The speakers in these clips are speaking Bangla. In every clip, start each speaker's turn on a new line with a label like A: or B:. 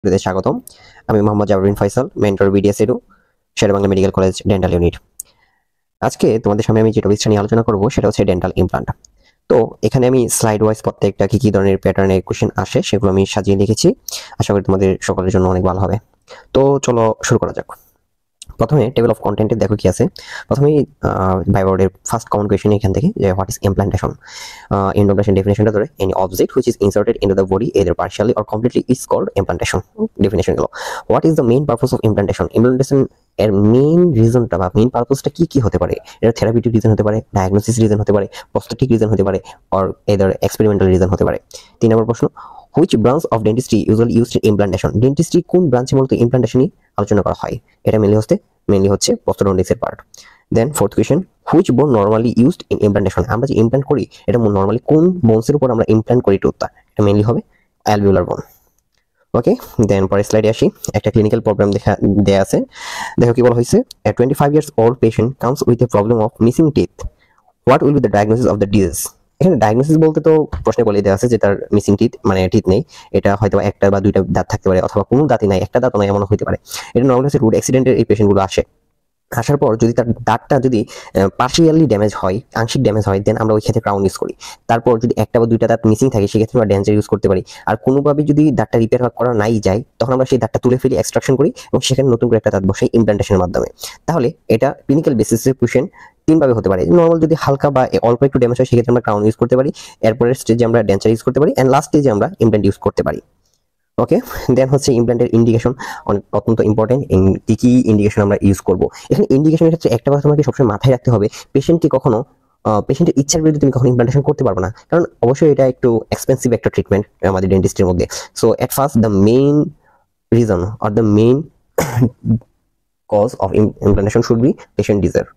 A: আপনাদের স্বাগতম। আমি Mohammad Jabrin Faisal, mentor BDS edu, Sher e Bangla medical college dental unit. আজকে তোমাদের সামনে আমি যে টপিকটা নিয়ে আলোচনা করব সেটা হচ্ছে ডেন্টাল ইমপ্লান্ট। তো এখানে আমি স্লাইড ওয়াইজ প্রত্যেকটা কি ধরনের প্যাটার্নের কোশ্চেন আসে সেগুলো আমি সাজিয়ে লিখেছি। আশা করি তোমাদের সকলের জন্য অনেক ভালো হবে। তো চলো শুরু করা যাক। প্রথমে টেবিল অফ কন্টেন্টে দেখো কি আছে। প্রথমেই বায়োবোর্ডের ফার্স্ট কমন কোয়েশ্চেন এখান থেকে যে হোয়াট ইজ ইমপ্লান্টেশন। ইমপ্লান্টেশন ডেফিনেশনটা ধরে any object which is inserted into the body either partially or completely is called implantation. Definition গেল। What is the main purpose of implantation. Implantation এর মেইন রিজনটা বা মেইন পারপোজটা কি হতে পারে? এটা থেরাপিউটিক রিজন হতে পারে, ডায়াগনোসিস রিজন হতে পারে, প্রস্থেটিক রিজন হতে পারে, অর এদার এক্সপেরিমেন্টাল রিজন হতে পারে। 3 নম্বর প্রশ্ন, which branch of dentistry usually used in implantation. Dentistry কোন ব্রাঞ্চে মূলত ইমপ্লান্টেশনই আলোচনা করা হয়? এটা মেইনলি হচ্ছে প্রস্থোডন্টিক্সের part. Then fourth question, which bone normally used in implantation. আমরা যে ইমপ্লান্ট করি এটা নরমালি কোন বোনসের উপর আমরা ইমপ্লান্ট করি টুথটা? এটা মেইনলি হবে অ্যালভিওলার বোন। ওকে, দেন পরের স্লাইডে আসি। একটা ক্লিনিক্যাল প্রবলেম দেয়া আছে। দেখো কি বলা হয়েছে। A 25 years old patient comes with a problem of missing teeth. What will be the diagnosis of the disease? এখানে ডায়াগনোসিস বলতে তো প্রশ্নে বলে দেওয়া আছে যে তার মিসিং টিথ মানে টিথ নেই। এটা হয়তো একটা বা দুইটা দাঁত থাকতে পারে অথবা কোনো দাঁতই নাই, একটা দাঁতও নাই, এমন হতে পারে। এটা নর্মালি হচ্ছে রোড অ্যাক্সিডেন্টের এই পেশেন্টগুলো আসার পর যদি তার দাঁতটা যদি পার্শিয়ালি ড্যামেজ হয়, আংশিক ড্যামেজ হয়, দেন আমরা ওই ক্ষেত্রে ক্রাউন ইউজ করি। তারপর যদি একটা বা দুইটা দাঁত মিসিং থাকে সেক্ষেত্রে আমরা ডেঞ্চার ইউজ করতে পারি। আর কোনোভাবে যদি দাঁতটা রিপেয়ার করা নাই যায় তখন আমরা সেই দাঁতটা তুলে ফেলি, এক্সট্রাকশন করি এবং সেখানে নতুন করে একটা দাঁত বসাই ইমপ্লান্টেশনের মাধ্যমে। তাহলে এটা ক্লিনিক্যাল বেসিসে কোশ্চেন তিনভাবে হতে পারে। নর্মাল যদি হালকা বা অল্প একটু ড্যামেজ হয় সেক্ষেত্রে আমরা ক্রাউন ইউজ করতে পারি, এরপরের স্টেজে আমরা ডেঞ্চার ইউজ করতে পারি, এন্ড লাস্ট স্টেজে আমরা ইমপ্লান্ট ইউজ করতে পারি। ওকে, দেন হচ্ছে ইমপ্লান্টের ইন্ডিকেশন অত্যন্ত ইম্পর্টেন্ট। কি কি ইন্ডিকেশন আমরা ইউজ করব? এখানে ইন্ডিকেশনের ক্ষেত্রে একটা কথা তোমাকে সবসময় মাথায় রাখতে হবে, পেশেন্টকে কখনো পেশেন্টের ইচ্ছার বিরুদ্ধে তুমি কখনো ইমপ্লান্টেশন করতে পারবে না, কারণ অবশ্যই এটা একটু এক্সপেন্সিভ একটা ট্রিটমেন্ট আমাদের ডেন্টিস্টের মধ্যে। So at first the main reason or the main cause of implantation should be patient desire.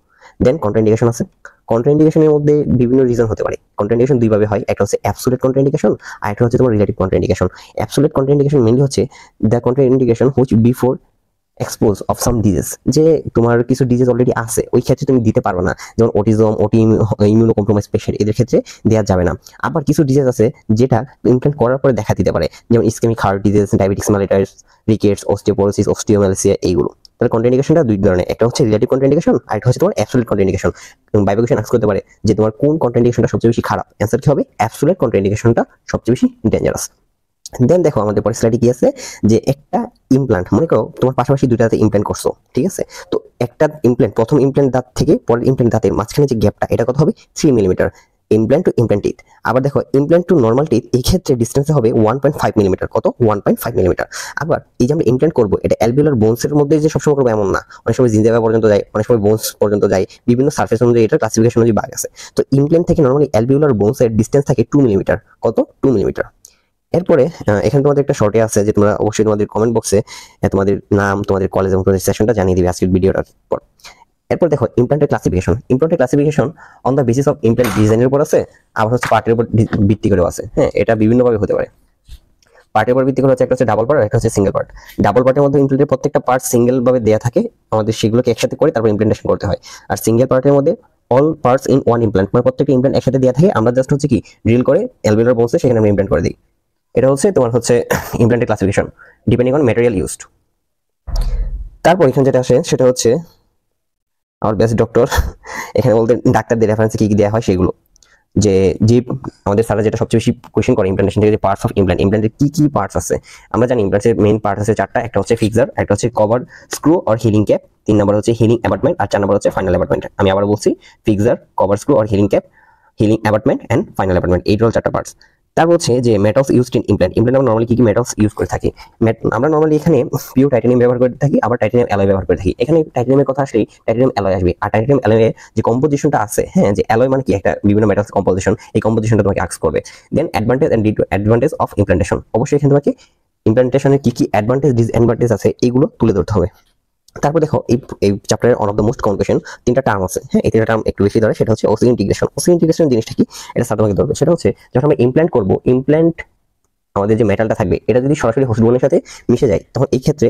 A: Then contraindication আছে। কন্ট্রাইন্ডিকেশনের মধ্যে বিভিন্ন রিজন হতে পারে। কন্ট্রাইন্ডিকেশন দুইভাবে হয়, একটা হচ্ছে অ্যাবসোলিউট কন্ট্রাইন্ডিকেশন আর একটা হচ্ছে তোমার relative contraindication. Absolute contraindication mainly হচ্ছে the contraindication which before expose of some disease, যে তোমার কিছু ডিজিজ অলরেডি আছে ওই ক্ষেত্রে তুমি দিতে পারবে না, যেমন অটিজম, ইমিউনো কম্প্রোমাইজ পেশেন্ট, এদের ক্ষেত্রে দেওয়া যাবে না। আবার কিছু ডিজিজ আছে যেটা ইমপ্লান্ট করার পরে দেখা দিতে পারে, যেমন ischaemic heart disease, diabetes mellitus, rickets, osteoporosis, osteomalacia, এইগুলো। তাহলে কন্ট্রাইন্ডিকেশনটা দুই ধরনের, একটা হচ্ছে রিলেটিভ কন্ট্রাইন্ডিকেশন আর একটা হচ্ছে তোমার absolute contraindication. Bye bye question ask করতে পারে যে তোমার কোন কন্ট্রাইন্ডিকেশনটা সবচেয়ে বেশি খারাপ, অ্যান্সার কি হবে? অ্যাবসোলিউট কন্ট্রাইন্ডিকেশনটা সবচেয়ে বেশি ডেঞ্জারাস। দেন দেখো আমাদের পরের স্লাইডে কি আছে, যে একটা ইমপ্লান্ট, মনে করো তোমার পাশাপাশি দুইটা দাঁতে ইমপ্লান্ট করছো, ঠিক আছে? তো একটা ইমপ্লান্ট, প্রথম ইমপ্লান্ট দাঁত থেকে পরের ইমপ্লান্ট দাঁতের মাঝখানে যে গ্যাপটা, এটা কত হবে? 3 millimetre. Implant to implant teeth. আবার দেখো ইমপ্লান্ট টু নর্মাল টিথ, এই ক্ষেত্রে ডিস্টেন্স হবে 1.5 মিলিমিটার। কত? 1.5 মিলিমিটার। আবার এই যে আমরা ইমপ্লান্ট করবো, এটা অ্যালভিওলার বোনসের মধ্যে যে সবসময় করবো এমন না, অনেক সময় জিনজাভা পর্যন্ত যায়, অনেক সময় বোনস পর্যন্ত যায়, বিভিন্ন সার্ফেস অনুযায়ী এটা ক্লাসিফিকেশন অনুযায়ী ভাগ আছে। তো ইমপ্লান্ট থেকে নর্মালি অ্যালভিওলার বোনসের ডিস্টেন্স থাকে 2 মিলিমিটার। কত? 2 মিলিমিটার। এরপরে এখানে তোমাদের একটা শর্টে আছে যে তোমরা অবশ্যই তোমাদের কমেন্ট বক্সে তোমাদের নাম, তোমাদের কলেজ এবং তোমাদের সেশনটা জানিয়ে দিবে আজকের ভিডিওটার পর। এরপর দেখো ইমপ্লান্টের ক্লাসিফিকেশন। ইমপ্লান্টের classification on the basis of implant ডিজাইনের উপর আছে, আবার হচ্ছে পার্টের উপর ভিত্তি করেও আছে। হ্যাঁ, এটা বিভিন্নভাবে হতে পারে। পার্টের উপর ভিত্তি করে হচ্ছে একটা হচ্ছে ডাবল পার্ট আর একটা হচ্ছে সিঙ্গেল পার্ট। ডাবল পার্টের মধ্যে ইমপ্লান্টের প্রত্যেকটা পার্ট সিঙ্গেল ভাবে দেয়া থাকে, আমাদের সেগুলোকে একসাথে করে তারপর ইমপ্লান্টেশন করতে হয়। আর সিঙ্গেল পার্টের মধ্যে all parts in one implant, মানে প্রত্যেকটা ইমপ্লান্ট একসাথে দেয়া থাকে, আমরা জাস্ট হচ্ছে কি ড্রিল করে অ্যালভিওলার বোনসে সেখানে আমরা ইমপ্লান্ট করে দিই। এটা হচ্ছে তোমার হচ্ছে ইমপ্লান্টের classification depending on material used. তারপর এখানে যেটা আসে সেটা হচ্ছে আমার বেস্ট ডক্টর, এখানে বলতে ডাক্তারদের রেফারেন্সে কি কি দেওয়া হয় সেগুলো, যে আমাদের স্যাররা যেটা সবচেয়ে বেশি কোয়েশ্চেন করে ইমপ্লান্টেশন থেকে, যে পার্টস অফ ইমপ্লান্ট, ইমপ্লান্টের কি কি পার্টস আছে। আমরা জানি ইমপ্লান্টের মেইন পার্ট আছে চারটা, একটা হচ্ছে ফিক্সার, একটা হচ্ছে cover screw or healing cap, 3 নম্বর হচ্ছে হিলিং অ্যাবাটমেন্ট, আর 4 নম্বর হচ্ছে ফাইনাল অ্যাবাটমেন্ট। আমি আবার বলছি, fixture, cover screw or healing cap, healing abutment and final abutment, এই টোটাল 4টা পার্টস। তারপর হচ্ছে যে metals used in implant. Implant আমরা নরমালি কি কি মেটালস ইউজ করে থাকি? আমরা নরমালি এখানে পিওর টাইটানিয়াম ব্যবহার করে থাকি, আবার টাইটানিয়াম অ্যালয় ব্যবহার করে থাকি। এখানে টাইটানিয়ামের কথা আসলেই টাইটানিয়াম অ্যালয় আসবে। আর টাইটানিয়াম অ্যালয়ের যে কম্পোজিশনটা আছে, হ্যাঁ, যে অ্যালয় মানে কি একটা বিভিন্ন মেটালস কম্পোজিশন, এই কম্পোজিশনটা তোমাকে আস্ক করবে। Then advantage and disadvantage of implantation, অবশ্যই এখানে তোমাকে ইমপ্লান্টেশনের কি কি অ্যাডভান্টেজ ডিসঅ্যাডভান্টেজ আছে এগুলো তুলে ধরতে হবে। তারপর দেখো এই চ্যাপ্টারের one of the most common question 3টা টার্ম আছে। হ্যাঁ, এই 3টা টার্ম একটু বেশি ধরে, সেটা হচ্ছে ওসি ইন্টিগ্রেশন। ওসি ইন্টিগ্রেশন জিনিসটা কি, এটা স্যার তোমাকে ধরবে। সেটা হচ্ছে যখন আমরা ইমপ্লান্ট করব, ইমপ্লান্ট আমাদের যে মেটালটা থাকবে এটা যদি সরাসরি হোস্ট বোনের সাথে মিশে যায়, তখন এই ক্ষেত্রে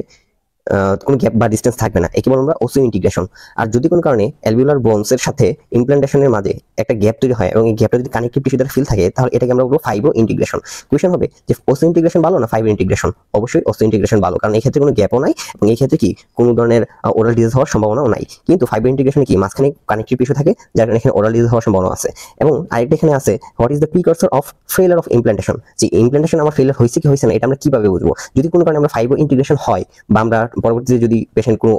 A: কোনো গ্যাপ বা ডিস্টেন্স থাকবে না, একে বলবো আমরা ওসিও ইন্টিগ্রেশন। আর যদি কোনো কারণে অ্যালভিওলার বোনসের সাথে ইমপ্ল্যান্টেশনের মাঝে একটা গ্যাপ তৈরি হয় এবং এই গ্যাপটা যদি কানেক্টিভ টিস্যু দ্বারা ফিল থাকে, তাহলে এটাকে আমরা বলবো ফাইব্রো ইন্টিগ্রেশন। কোয়েশ্চেন হবে যে ওসিও ইন্টিগ্রেশন ভালো না ফাইব্রো ইন্টিগ্রেশন? অবশ্যই ওসিও ইন্টিগ্রেশন ভালো, কারণ এই ক্ষেত্রে কোনো গ্যাপও নাই এবং এই ক্ষেত্রে কি কোনো ধরনের ওরাল ডিজিজ হওয়ার সম্ভাবনাও নাই। কিন্তু ফাইব্রো ইন্টিগ্রেশনে কি মাঝখানে কানেক্টিভ টিস্যু থাকে, যার কারণে এখানে ওরাল ডিজিজ হওয়ার সম্ভাবনা আছে। এবং আরেকটা এখানে আছে, what is the প্রিকর্সর of failure of implantation? যে ইমপ্ল্যান্টেশন আমার ফেলিয়ার হয়েছে কি হয়েছে না, এটা আমরা কিভাবে বুঝবো? যদি কোনো কারণে আমরা ফাইব্রো ইন্টিগ্রেশন হয় বা আমরা পরবর্তীতে যদি পেশেন্ট কোনো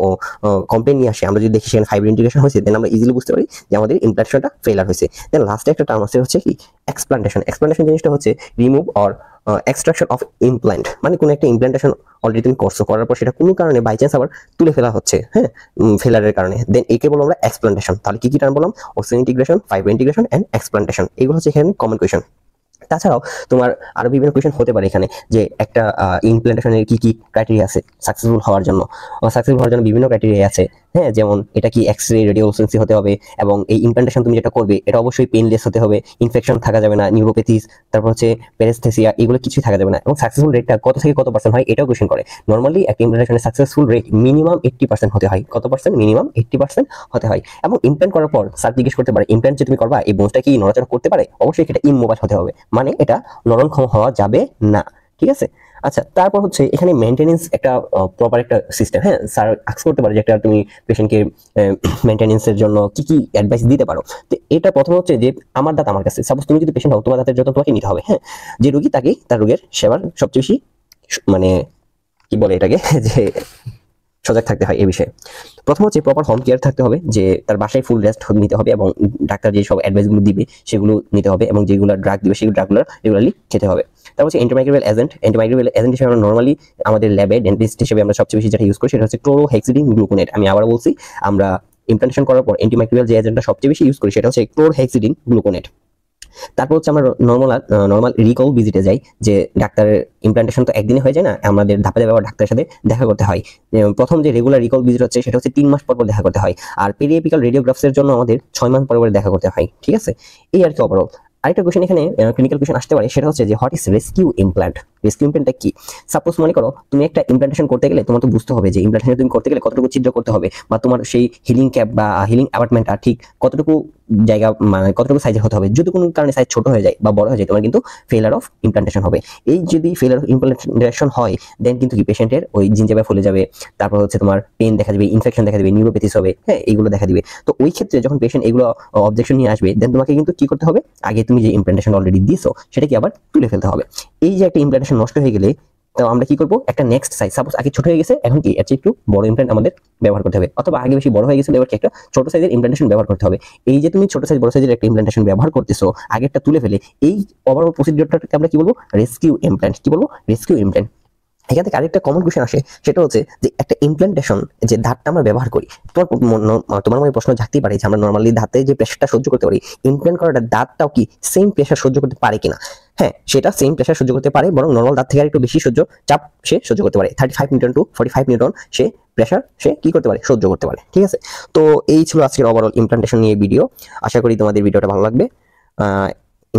A: কমপ্লেন নিয়ে আসে, আমরা যদি দেখি সেখানে ফাইব্রো ইন্টিগ্রেশন হয়েছে, দেন আমরা ইজিলি বুঝতে পারি যে আমাদের ইমপ্ল্যান্টেশনটা ফেলিয়ার হয়েছে। দেন লাস্টে একটা টার্ম আছে হচ্ছে কি এক্সপ্লান্টেশন। এক্সপ্লান্টেশন জিনিসটা হচ্ছে remove or extraction of implant, মানে কোনো একটা ইমপ্ল্যান্টেশন অলরেডি তুমি করছো, করার পর সেটা কোনো কারণে বাই চান্স আবার তুলে ফেলা হচ্ছে, হ্যাঁ, ফেলারের কারণে, দেন একে বলবো আমরা এক্সপ্লান্টেশন। তাহলে কি কি টার্ম বললাম? Osseointegration, fibrointegration and explantation. এগুলো হচ্ছে এখানে কমন কোয়েশ্চেন। তাছাড়াও তোমার আরো বিভিন্ন কোয়েশ্চেন হতে পারে এখানে, যে একটা ইমপ্ল্যান্টেশনের কি কি ক্রাইটেরিয়া আছে সাকসেসফুল হওয়ার জন্য। সাকসেসফুল হওয়ার জন্য বিভিন্ন ক্রাইটেরিয়া আছে, হ্যাঁ, যেমন এটা কি এক্স-রে রেডিওলসেন্সি হতে হবে, এবং এই ইমপ্ল্যান্টেশন তুমি যেটা করবে এটা অবশ্যই পেইনলেস হতে হবে, ইনফেকশন থাকা যাবে না, নিউরোপ্যাথিস, তারপর হচ্ছে প্যারেস্থেসিয়া, এগুলো কিছুই থাকা যাবে না, এবং সাকসেসফুল রেটটা কত থেকে কত পার্সেন্ট হয় এটাও কোয়েশ্চেন করে। নর্মালি একটা ইমপ্ল্যান্টেশনের সাকসেসফুল রেট মিনিমাম 80% হতে হয়। কত পার্সেন্ট? মিনিমাম 80% হতে হয়। এবং ইমপ্ল্যান্ট করার পর স্যার জিজ্ঞেস করতে পারে, ইমপ্ল্যান্ট যে তুমি করবা এই বোনসটা কি নড়াচড়া করতে পারে? অবশ্যই এটা ইমমোবাইল হতে হবে, মানে এটা নরমক্ষম হওয়া যাবে না, ঠিক আছে? আচ্ছা, তারপর হচ্ছে এখানে মেইনটেনেন্স একটা প্রপার একটা সিস্টেম, হ্যাঁ, স্যার আস্ক করতে পারে যে একটা তুমি পেশেন্টকে মেইনটেনেন্সের জন্য কি কি অ্যাডভাইস দিতে পারো। তো এটা প্রথম হচ্ছে যে আমার দাঁত আমার কাছে, সাপোজ তুমি যদি পেশেন্ট হও, তোমার দাঁতের যত্ন তোমাকে নিতে হবে, হ্যাঁ। যে রোগী তাকেই তার রোগের সেবার সবচেয়ে বেশি মানে কি বলে এটাকে যে সজাগ থাকতে হয় এই বিষয়ে। প্রথম হচ্ছে প্রপার হোম কেয়ার থাকতে হবে, যে তার বাসায় ফুল রেস্ট নিতে হবে এবং ডাক্তার যে সব অ্যাডভাইসগুলো দিবে সেগুলো নিতে হবে, এবং যেগুলো ড্রাগ দিবে সেগুলো ড্রাগগুলো রেগুলারলি খেতে হবে। তারপর হচ্ছে অ্যান্টিমাইক্রোবিয়াল এজেন্ট। অ্যান্টিমাইক্রোবিয়াল এজেন্ট হিসেবে আমরা নর্মালি আমাদের ল্যাবে ডেন্টিস্ট হিসেবে আমরা সবচেয়ে বেশি যেটা ইউজ করি সেটা হচ্ছে ক্লোরোহেক্সিডিন গ্লুকোনেট। আমি আবার বলছি, আমরা ইমপ্ল্যান্টেশন করার পর অ্যান্টিমাইক্রোবিয়াল যে এজেন্টটা সবচেয়ে বেশি ইউজ করি সেটা হচ্ছে ক্লোরোহেক্সিডিন গ্লুকোনেট। তারপর হচ্ছে আমরা নর্মাল রিকল ভিজিটে যাই, যে ডাক্তারের ইমপ্ল্যান্টেশন তো একদিনে হয়ে যায় না, আমাদের ধাপে ধাপে আবার ডাক্তারের সাথে দেখা করতে হয়। প্রথম যে রেগুলার রিকল ভিজিট হচ্ছে সেটা হচ্ছে 3 মাস পর পর দেখা করতে হয়, আর পেরিএপিক্যাল রেডিওগ্রাফসের জন্য আমাদের 6 মাস পর পর দেখা করতে হয়, ঠিক আছে? এই আর কি ওভারঅল। আরেকটা কোয়েশ্চেন এখানে ক্লিনিক্যাল কোয়েশ্চেন আসতে পারে, সেটা হচ্ছে যে what is rescue implant? Rescue ইমপ্ল্যান্টটা কি? সাপোজ মনে করো তুমি একটা ইমপ্ল্যান্টেশন করতে গেলে তোমার তো বুঝতে হবে যে ইমপ্ল্যান্টেশন তুমি করতে গেলে কতটুকু ছিদ্র করতে হবে, বা তোমার সেই হিলিং ক্যাপ বা হিলিং অ্যাপার্টমেন্টটা ঠিক কতটুকু জায়গা মানে কতটুকু সাইজের হতে হবে। যদি কোনো কারণে সাইজ ছোট হয়ে যায় বা বড় হয়ে যায়, তোমার কিন্তু ফেলার অফ ইমপ্ল্যান্টেশন হবে। এই যদি ফেলার অফ ইমপ্ল্যান্টেশন হয়, দেন কিন্তু কি পেশেন্টের ওই জিনজাবা ফুলে যাবে, তারপর হচ্ছে তোমার পেন দেখা দিবে, ইনফেকশন দেখা দিবে, নিউরোপ্যাথিস হবে, হ্যাঁ, এইগুলো দেখা দিবে। তো ওই ক্ষেত্রে যখন পেশেন্ট এগুলো অবজেকশন নিয়ে আসবে, দেন তোমাকে কিন্তু কি করতে হবে, আগে তুমি যে ইমপ্ল্যান্টেশন অলরেডি দিছো সেটা কি আবার তুলে ফেলতে হবে। এই যে একটা ইমপ্ল্যান্টেশন নষ্ট হয়ে গেলে, তো আমরা কি করবো, একটা নেক্সট সাইজ, সাপোজ আগে ছোট হয়ে গেছে, এখন কি এর চেয়ে একটু বড় ইমপ্ল্যান্ট আমাদের ব্যবহার করতে হবে, অথবা আগে বেশি বড় হয়ে গেছিল এবার কি একটা ছোট সাইজের ইমপ্ল্যান্টেশন ব্যবহার করতে হবে। এই যে তুমি ছোট সাইজ বড় সাইজের একটা ইমপ্ল্যান্টেশন ব্যবহার করতেছো, আগেরটা তুলে ফেলে, এই ওভারঅল প্রসিডিউরটাকে আমরা কি বলবো, রেস্কিউ ইমপ্ল্যান্ট। কি বলবো, রেস্কিউ ইমপ্ল্যান্ট। এখান থেকে আরেকটা কমন কোয়েশ্চেন আসে, সেটা হচ্ছে যে একটা ইমপ্ল্যান্টেশন যে ধাতটা আমরা ব্যবহার করি, তোমার মনে প্রশ্ন জাগতেই পারে যে আমরা নর্মালি দাঁতে যে প্রেশারটা সহ্য করতে পারি, ইমপ্ল্যান্ট করাটা দাঁতটাও কি সেম প্রেশার সহ্য করতে পারে কিনা? হ্যাঁ, সেটা সেম প্রেশার সহ্য করতে পারে, বরং নর্মাল দাঁত থেকে একটু বেশি চাপ সে সহ্য করতে পারে। 35 নিউটন টু 45 নিউটন সে প্রেশার সে কি করতে পারে, সহ্য করতে পারে, ঠিক আছে? তো এই ছিল আজকের ওভারঅল ইমপ্ল্যান্টেশন নিয়ে ভিডিও। আশা করি তোমাদের ভিডিওটা ভালো লাগবে।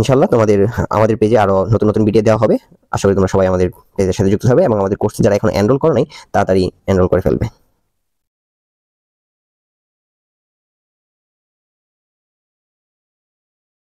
A: ইনশাল্লাহ আমাদের পেজে আরো নতুন নতুন ভিডিও দেওয়া হবে। আশা করি তোমরা সবাই আমাদের পেজের সাথে যুক্ত হবে এবং আমাদের কোর্সে যারা এখন এনরোল করো নাই তাড়াতাড়ি এনরোল করে ফেলবে।